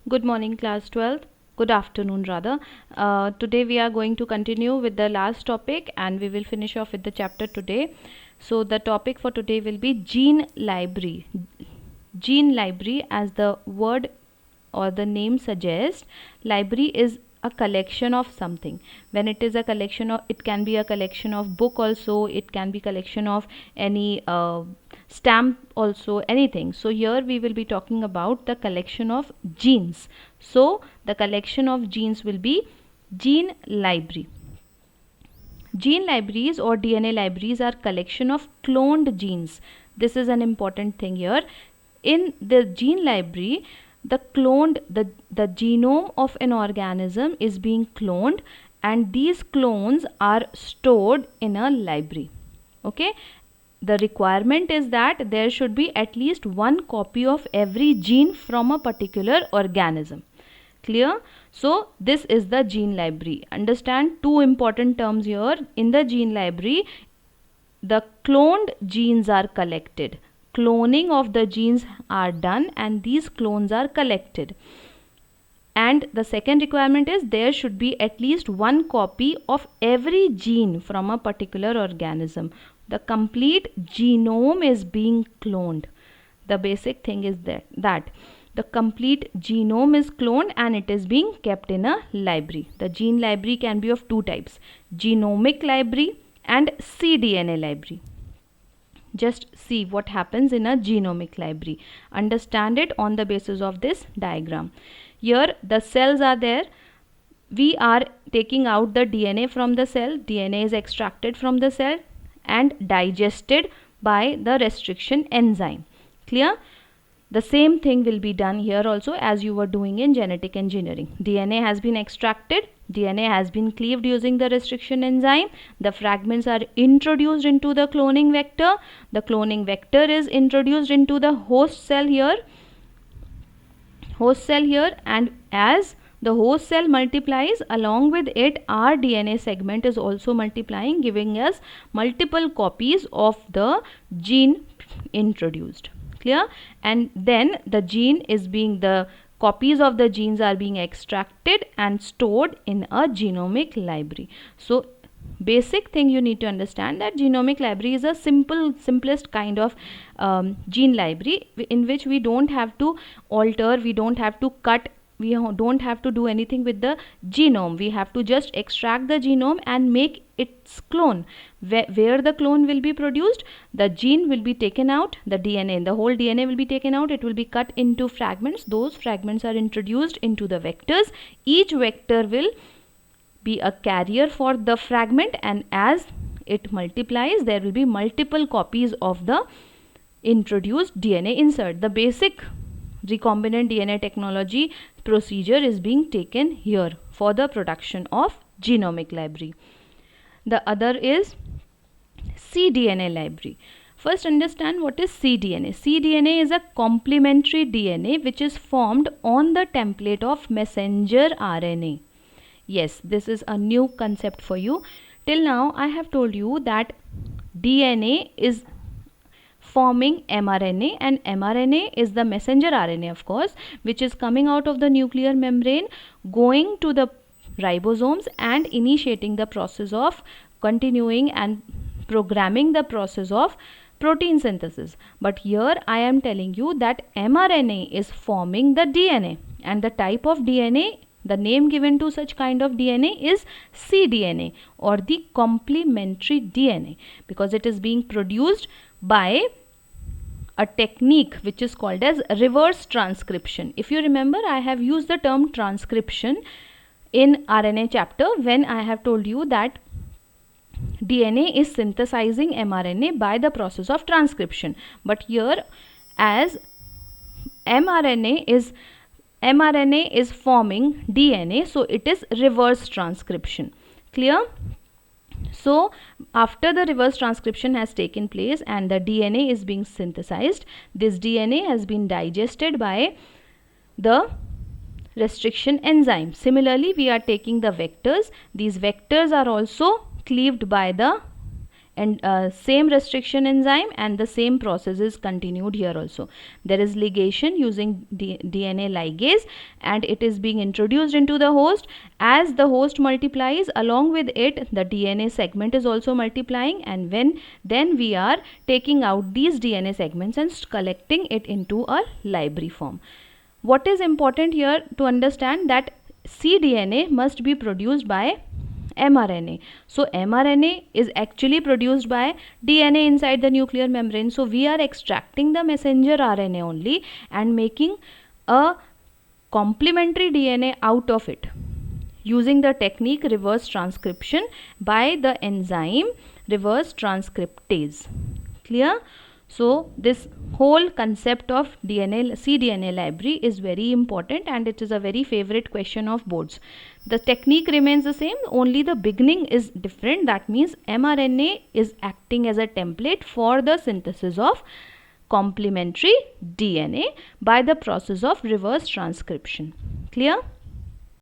Good morning, class 12th. Good afternoon, rather. Today we are going to continue with the last topic and we will finish off with the chapter today. So, the topic for today will be gene library. Gene library, as the word or the name suggests, library is a collection of something. When it is a collection of, it can be a collection of book also, it can be collection of any stamp also, anything. So here we will be talking about the collection of genes. So the collection of genes will be gene library. Gene libraries or DNA libraries are collection of cloned genes. This is an important thing here. In the gene library, the genome of an organism is being cloned, and these clones are stored in a library. Okay, the requirement is that there should be at least one copy of every gene from a particular organism. Clear? So this is the gene library. Understand two important terms here. In the gene library, the cloned genes are collected. Cloning of the genes are done and these clones are collected. And the second requirement is there should be at least one copy of every gene from a particular organism. The complete genome is being cloned. The basic thing is that the complete genome is cloned and it is being kept in a library. The gene library can be of two types: genomic library and cDNA library. Just see what happens in a genomic library. Understand it on the basis of this diagram. Here the cells are there. We are taking out the DNA from the cell. DNA is extracted from the cell and digested by the restriction enzyme. Clear? The same thing will be done here also as you were doing in genetic engineering. DNA has been extracted, DNA has been cleaved using the restriction enzyme. The fragments are introduced into the cloning vector. The cloning vector is introduced into the host cell here. And as the host cell multiplies, along with it our DNA segment is also multiplying, giving us multiple copies of the gene introduced. Clear? And then the copies of the genes are being extracted and stored in a genomic library. So basic thing you need to understand that genomic library is a simplest kind of gene library in which we don't have to alter, we don't have to cut, we don't have to do anything with the genome. We have to just extract the genome and make its clone. Where the clone will be produced, the gene will be taken out, the whole DNA will be taken out, it will be cut into fragments. Those fragments are introduced into the vectors. Each vector will be a carrier for the fragment, and as it multiplies there will be multiple copies of the introduced DNA insert. The basic recombinant DNA technology procedure is being taken here for the production of genomic library. The other is cDNA library. First understand what is cDNA. cDNA is a complementary DNA which is formed on the template of messenger RNA. Yes, this is a new concept for you. Till now I have told you that DNA is forming mRNA and mRNA is the messenger RNA, of course, which is coming out of the nuclear membrane, going to the ribosomes and initiating the process of continuing and programming the process of protein synthesis. But here I am telling you that mRNA is forming the DNA, and the type of DNA, the name given to such kind of DNA is cDNA or the complementary DNA, because it is being produced by a technique which is called as reverse transcription. If you remember, I have used the term transcription in RNA chapter when I have told you that DNA is synthesizing mRNA by the process of transcription. But here, as mRNA is forming DNA, so it is reverse transcription. Clear? So after the reverse transcription has taken place and the DNA is being synthesized, this DNA has been digested by the restriction enzyme. Similarly, we are taking the vectors. These vectors are also cleaved by the and same restriction enzyme, and the same process is continued here also. There is ligation using DNA ligase, and it is being introduced into the host. As the host multiplies, along with it the DNA segment is also multiplying, and then we are taking out these DNA segments and collecting it into a library form. What is important here to understand that cDNA must be produced by mRNA. So mRNA is actually produced by DNA inside the nuclear membrane. So we are extracting the messenger RNA only and making a complementary DNA out of it using the technique reverse transcription by the enzyme reverse transcriptase. Clear? So this whole concept of cDNA library is very important, and it is a very favorite question of boards. The technique remains the same, only the beginning is different. That means mRNA is acting as a template for the synthesis of complementary DNA by the process of reverse transcription. Clear?